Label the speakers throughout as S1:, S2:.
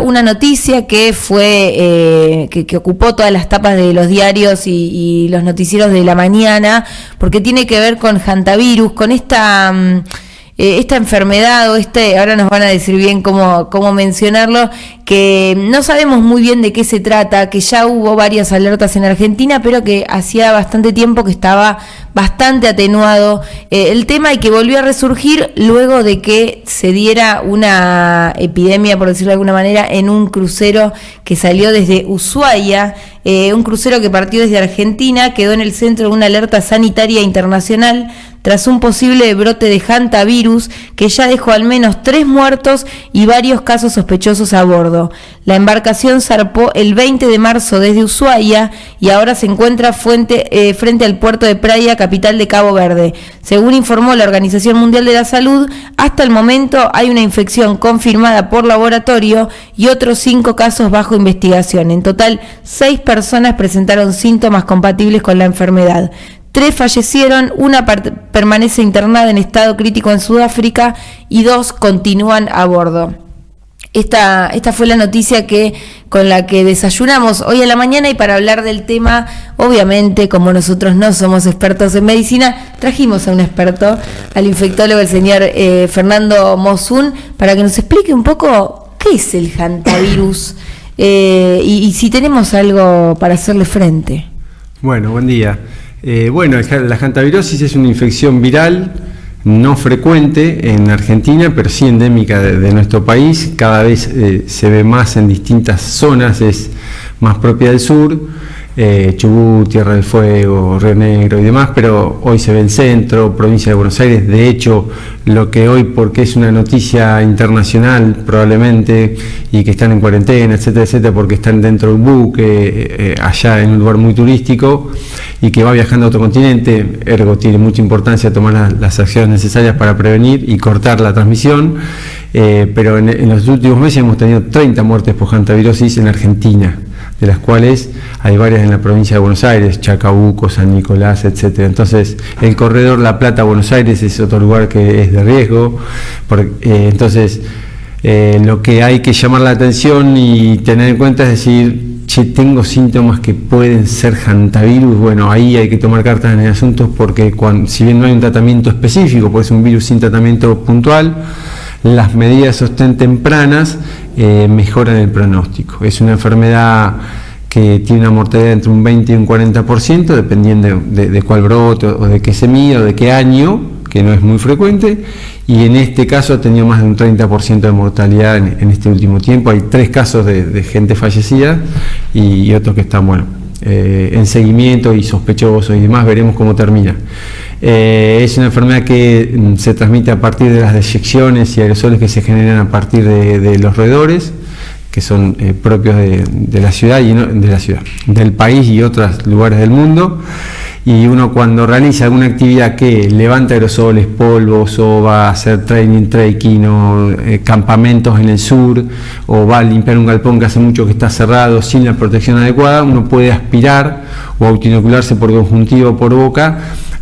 S1: una noticia que fue que ocupó todas las tapas de los diarios y los noticieros de la mañana, porque tiene que ver con hantavirus, con esta enfermedad ahora nos van a decir bien cómo mencionarlo, que no sabemos muy bien de qué se trata, que ya hubo varias alertas en Argentina, pero que hacía bastante tiempo que estaba bastante atenuado el tema y que volvió a resurgir luego de que se diera una epidemia, por decirlo de alguna manera, en un crucero que salió desde Ushuaia, un crucero que partió desde Argentina, quedó en el centro de una alerta sanitaria internacional tras un posible brote de hantavirus que ya dejó al menos 3 muertos y varios casos sospechosos a bordo. La embarcación zarpó el 20 de marzo desde Ushuaia y ahora se encuentra frente al puerto de Praia, capital de Cabo Verde. Según informó la Organización Mundial de la Salud, hasta el momento hay una infección confirmada por laboratorio y otros 5 casos bajo investigación. En total, 6 personas presentaron síntomas compatibles con la enfermedad. 3 fallecieron, 1 permanece internada en estado crítico en Sudáfrica y 2 continúan a bordo. Esta fue la noticia con la que desayunamos hoy a la mañana, y para hablar del tema, obviamente, como nosotros no somos expertos en medicina, trajimos a un experto, al infectólogo, el señor Fernando Mosun, para que nos explique un poco qué es el hantavirus y si tenemos algo para hacerle frente.
S2: Bueno, buen día. La hantavirosis es una infección viral no frecuente en Argentina, pero sí endémica de nuestro país. Cada vez se ve más en distintas zonas, es más propia del sur, Chubut, Tierra del Fuego, Río Negro y demás, pero hoy se ve en centro, provincia de Buenos Aires. De hecho, lo que hoy, porque es una noticia internacional probablemente, y que están en cuarentena, etcétera, etcétera, porque están dentro de un buque, allá en un lugar muy turístico, y que va viajando a otro continente, ergo tiene mucha importancia tomar las acciones necesarias para prevenir y cortar la transmisión, pero en los últimos meses hemos tenido 30 muertes por hantavirosis en Argentina, de las cuales hay varias en la provincia de Buenos Aires, Chacabuco, San Nicolás, etcétera. Entonces, el corredor La Plata-Buenos Aires es otro lugar que es de riesgo. Entonces, lo que hay que llamar la atención y tener en cuenta es decir, tengo síntomas que pueden ser hantavirus. Bueno, ahí hay que tomar cartas en el asunto, porque si bien no hay un tratamiento específico, pues es un virus sin tratamiento puntual, las medidas de sostén tempranas mejoran el pronóstico. Es una enfermedad que tiene una mortalidad entre un 20 y un 40%, dependiendo de cuál brote o de qué semilla o de qué año, que no es muy frecuente, y en este caso ha tenido más de un 30% de mortalidad en este último tiempo. Hay 3 casos de gente fallecida y otros que están en seguimiento y sospechosos y demás. Veremos cómo termina. Es una enfermedad que se transmite a partir de las deyecciones y aerosoles que se generan a partir de los roedores, que son propios de la ciudad y no, del país y otros lugares del mundo. Y uno, cuando realiza alguna actividad que levanta aerosoles, polvos, o va a hacer trekking o campamentos en el sur, o va a limpiar un galpón que hace mucho que está cerrado sin la protección adecuada, uno puede aspirar o autoinocularse por conjuntiva o por boca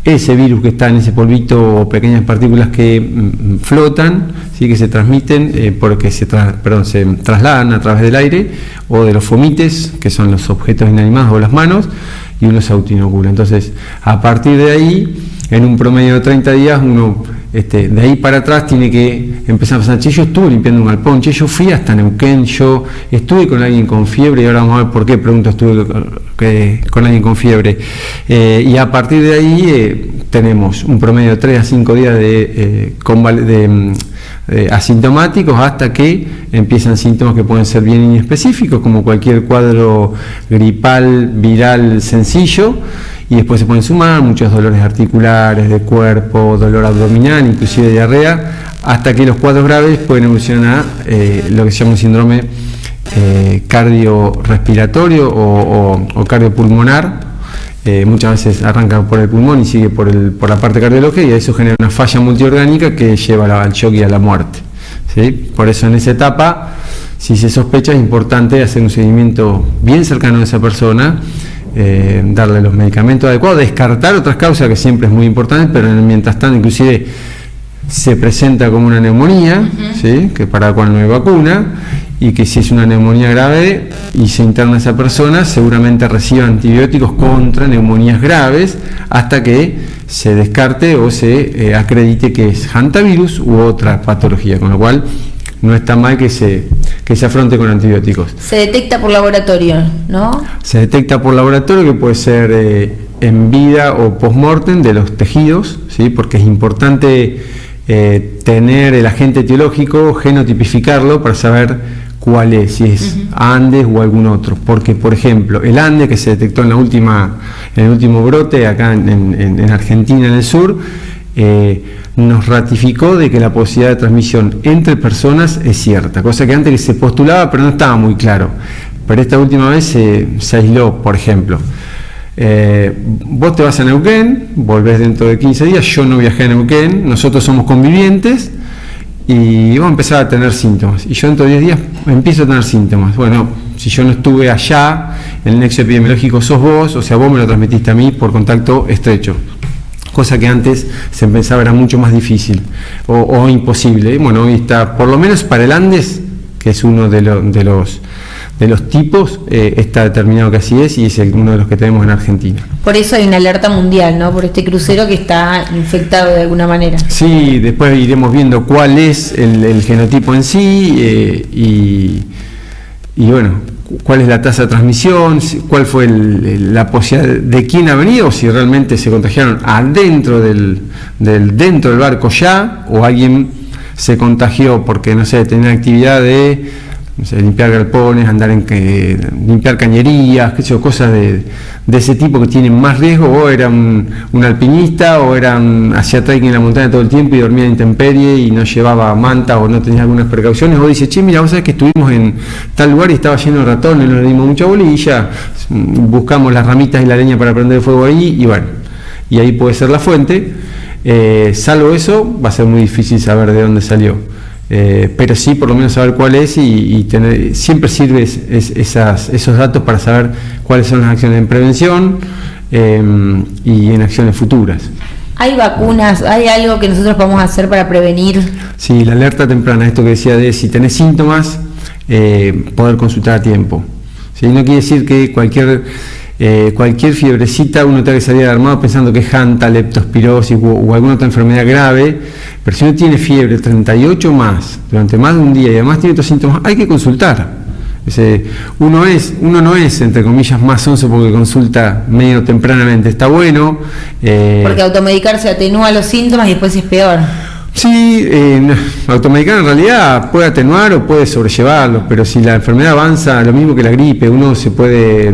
S2: ese virus que está en ese polvito o pequeñas partículas que flotan, ¿sí? Que se transmiten porque se trasladan a través del aire o de los fomites, que son los objetos inanimados, o las manos, y uno se autoinocula. Entonces, a partir de ahí, en un promedio de 30 días, uno de ahí para atrás tiene que empezar a pensar, yo estuve limpiando un galpón, yo fui hasta Neuquén, yo estuve con alguien con fiebre, y ahora vamos a ver por qué pregunto estuve con alguien con fiebre. Y a partir de ahí tenemos un promedio de 3 a 5 días de asintomáticos, hasta que empiezan síntomas que pueden ser bien inespecíficos, como cualquier cuadro gripal, viral sencillo, y después se pueden sumar muchos dolores articulares, de cuerpo, dolor abdominal, inclusive diarrea, hasta que los cuadros graves pueden evolucionar a lo que se llama un síndrome cardiorrespiratorio o cardiopulmonar. Muchas veces arranca por el pulmón y sigue por la parte cardiológica, y eso genera una falla multiorgánica que lleva al shock y a la muerte, ¿sí? Por eso, en esa etapa, si se sospecha, es importante hacer un seguimiento bien cercano de esa persona, darle los medicamentos adecuados, descartar otras causas, que siempre es muy importante, pero mientras tanto, inclusive se presenta como una neumonía, ¿sí? Que para la cual no hay vacuna, y que si es una neumonía grave y se interna esa persona, seguramente reciba antibióticos contra neumonías graves hasta que se descarte o se acredite que es hantavirus u otra patología, con lo cual no está mal que se afronte con antibióticos.
S1: Se detecta por laboratorio, ¿no? Se
S2: detecta por laboratorio, que puede ser en vida o post-mortem de los tejidos, ¿sí? Porque es importante tener el agente etiológico, genotipificarlo para saber cuál es, si es Andes o algún otro, porque por ejemplo el Andes que se detectó en el último brote acá en Argentina, en el sur, nos ratificó de que la posibilidad de transmisión entre personas es cierta, cosa que antes se postulaba pero no estaba muy claro, pero esta última vez se aisló. Por ejemplo, vos te vas a Neuquén, volvés dentro de 15 días, yo no viajé a Neuquén, nosotros somos convivientes y vos empezás a tener síntomas, y yo dentro de 10 días empiezo a tener síntomas. Bueno, si yo no estuve allá, el nexo epidemiológico sos vos, o sea, vos me lo transmitiste a mí por contacto estrecho, cosa que antes se pensaba era mucho más difícil o imposible. Bueno, hoy está, por lo menos para el Andes, que es uno de los tipos, está determinado que así es, y es uno de los que tenemos en Argentina.
S1: Por eso hay una alerta mundial, ¿no? Por este crucero que está infectado de alguna manera.
S2: Sí, después iremos viendo cuál es el genotipo en sí, y bueno, cuál es la tasa de transmisión, cuál fue la posibilidad de quién ha venido, o si realmente se contagiaron adentro dentro del barco ya, o alguien se contagió porque, no sé, tenía actividad de, no sé, limpiar galpones, limpiar cañerías, cosas de ese tipo que tienen más riesgo, o era un alpinista, o hacía trekking en la montaña todo el tiempo y dormía en intemperie y no llevaba manta o no tenía algunas precauciones, o dice, che, mira, vos sabés que estuvimos en tal lugar y estaba lleno de ratones, no le dimos mucha bolilla, buscamos las ramitas y la leña para prender fuego ahí, y bueno, y ahí puede ser la fuente. Salvo eso, va a ser muy difícil saber de dónde salió. Pero sí, por lo menos saber cuál es, y tener, siempre sirve esos datos para saber cuáles son las acciones en prevención y en acciones futuras.
S1: ¿Hay vacunas? ¿Hay algo que nosotros podemos hacer para prevenir?
S2: Sí, la alerta temprana, esto que decía de si tenés síntomas, poder consultar a tiempo. ¿Sí? No quiere decir que cualquier fiebrecita uno tenga que salir alarmado pensando que es hanta, leptospirosis o alguna otra enfermedad grave, pero si uno tiene fiebre 38 más durante más de un día y además tiene otros síntomas, hay que consultar. Uno no es, entre comillas, más sonso porque consulta medio tempranamente, está bueno.
S1: Porque automedicarse atenúa los síntomas y después es peor.
S2: Sí, automedicar en realidad puede atenuar o puede sobrellevarlos, pero si la enfermedad avanza, lo mismo que la gripe, uno puede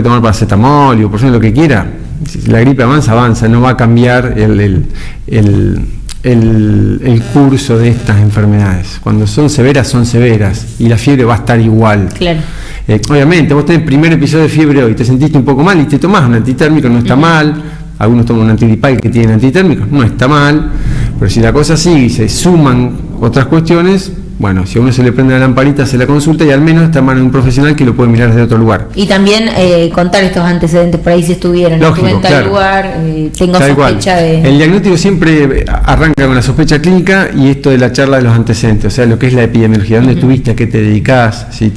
S2: tomar paracetamol o por ejemplo lo que quiera. Si la gripe avanza, no va a cambiar el curso de estas enfermedades. Cuando son severas y la fiebre va a estar igual.
S1: Claro.
S2: Obviamente, vos tenés el primer episodio de fiebre hoy, te sentiste un poco mal y te tomás un antitérmico, no está mal. Algunos toman un antigripal que tiene antitérmicos, no está mal, pero si la cosa sigue y se suman otras cuestiones, bueno, si a uno se le prende la lamparita, se la consulta y al menos está en manos de un profesional que lo puede mirar desde otro lugar.
S1: Y también contar estos antecedentes, por ahí si estuvieron,
S2: lógico,
S1: estuve en tal
S2: claro.
S1: Lugar, tengo
S2: tal
S1: sospecha
S2: cual.
S1: de...
S2: El diagnóstico siempre arranca con la sospecha clínica y esto de la charla de los antecedentes, o sea, lo que es la epidemiología, dónde estuviste, a qué te dedicás, si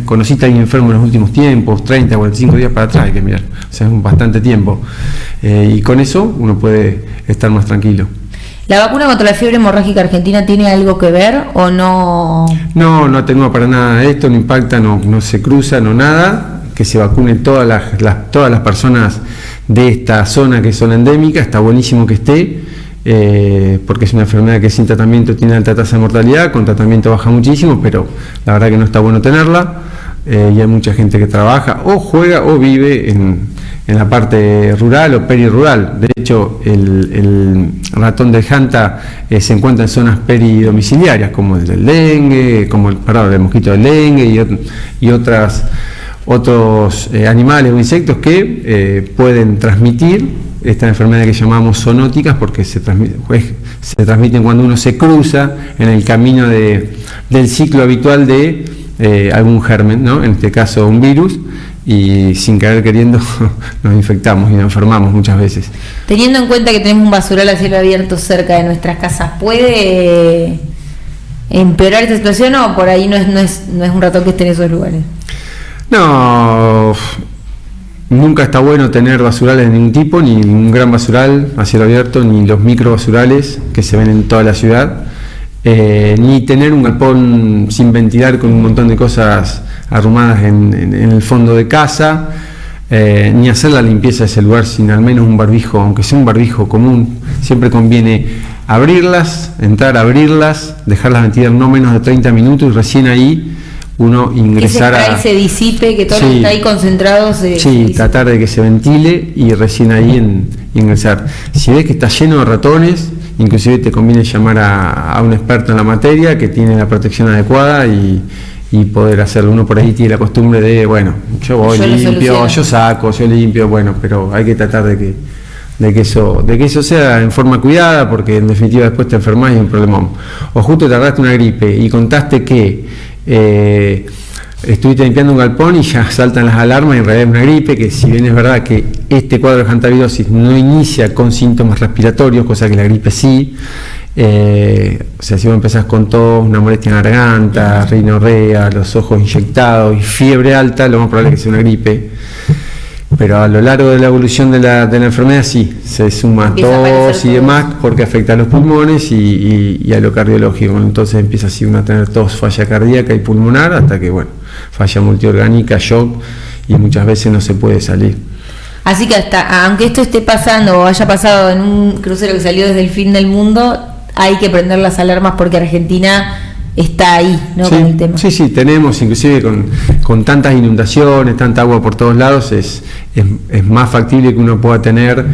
S2: conociste a alguien enfermo en los últimos tiempos, 30, 45 días para atrás, hay que mirar, o sea, es bastante tiempo. Y con eso uno puede estar más tranquilo.
S1: ¿La vacuna contra la fiebre hemorrágica argentina tiene algo que ver o no?
S2: No atenúa para nada esto, no impacta, no se cruza, no nada. Que se vacune todas las personas de esta zona que son endémicas, está buenísimo que esté, porque es una enfermedad que sin tratamiento tiene alta tasa de mortalidad, con tratamiento baja muchísimo, pero la verdad que no está bueno tenerla, y hay mucha gente que trabaja o juega o vive en la parte rural o perirural. De hecho, el ratón del Hanta se encuentra en zonas peridomiciliarias, como el del dengue, el mosquito del dengue y otros animales o insectos que pueden transmitir esta enfermedad que llamamos zoonóticas, porque se transmiten cuando uno se cruza en el camino del ciclo habitual de algún germen, ¿no? En este caso un virus, y sin querer queriendo nos infectamos y nos enfermamos muchas veces.
S1: Teniendo en cuenta que tenemos un basural a cielo abierto cerca de nuestras casas, ¿puede empeorar esta situación, o por ahí no es un ratón que esté en esos lugares?
S2: No, nunca está bueno tener basurales de ningún tipo, ni un gran basural a cielo abierto, ni los micro basurales que se ven en toda la ciudad, ni tener un galpón sin ventilar con un montón de cosas arrumadas en el fondo de casa, ni hacer la limpieza de ese lugar sin al menos un barbijo, aunque sea un barbijo común. Siempre conviene abrirlas, entrar a abrirlas, dejarlas ventilar no menos de 30 minutos y recién ahí uno ingresar
S1: que se disipe, que todo lo que está ahí concentrado
S2: sí, tratar de que se ventile y recién ahí ingresar. Si ves que está lleno de ratones, inclusive te conviene llamar a un experto en la materia que tiene la protección adecuada y poder hacerlo. Uno por ahí tiene la costumbre de, bueno, yo voy limpio, yo saco, yo limpio, bueno, pero hay que tratar de que eso sea en forma cuidada, porque en definitiva después te enfermas y es un problemón. O justo te agarraste una gripe y contaste que estuviste limpiando un galpón y ya saltan las alarmas y en realidad es una gripe, que si bien es verdad que este cuadro de hantavirosis no inicia con síntomas respiratorios, cosa que la gripe sí, o sea, si vos empezás con tos, una molestia en la garganta, rinorrea, los ojos inyectados y fiebre alta, lo más probable es que sea una gripe. Pero a lo largo de la evolución de la enfermedad sí, se suma tos y demás, porque afecta a los pulmones y a lo cardiológico. Entonces empieza así uno a tener tos, falla cardíaca y pulmonar, hasta que, bueno, falla multiorgánica, shock, y muchas veces no se puede salir.
S1: Así que aunque esto esté pasando o haya pasado en un crucero que salió desde el fin del mundo, hay que prender las alarmas porque Argentina está ahí, ¿no?
S2: Sí,
S1: con el tema.
S2: Sí, tenemos, inclusive con tantas inundaciones, tanta agua por todos lados, es más factible que uno pueda tener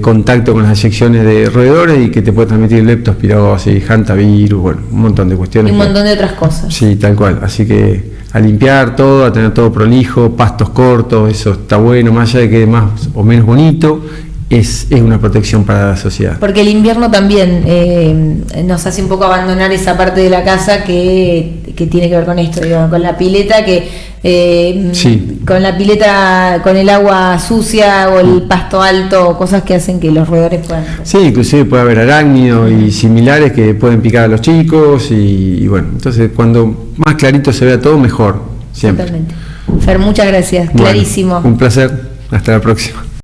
S2: contacto con las eyecciones de roedores y que te pueda transmitir leptospirosis, hantavirus, bueno, un montón de cuestiones.
S1: Y un montón de otras cosas.
S2: Sí, tal cual. Así que a limpiar todo, a tener todo prolijo, pastos cortos, eso está bueno, más allá de que quede más o menos bonito. Es una protección para la sociedad.
S1: Porque el invierno también nos hace un poco abandonar esa parte de la casa que tiene que ver con esto, digamos, con la pileta,
S2: sí.
S1: Con la pileta, con el agua sucia o el pasto alto, cosas que hacen que los roedores puedan...
S2: Sí, inclusive puede haber arácnidos y similares que pueden picar a los chicos y bueno, entonces cuando más clarito se vea todo, mejor, siempre.
S1: Totalmente. Fer, muchas gracias,
S2: bueno,
S1: clarísimo.
S2: Un placer, hasta la próxima.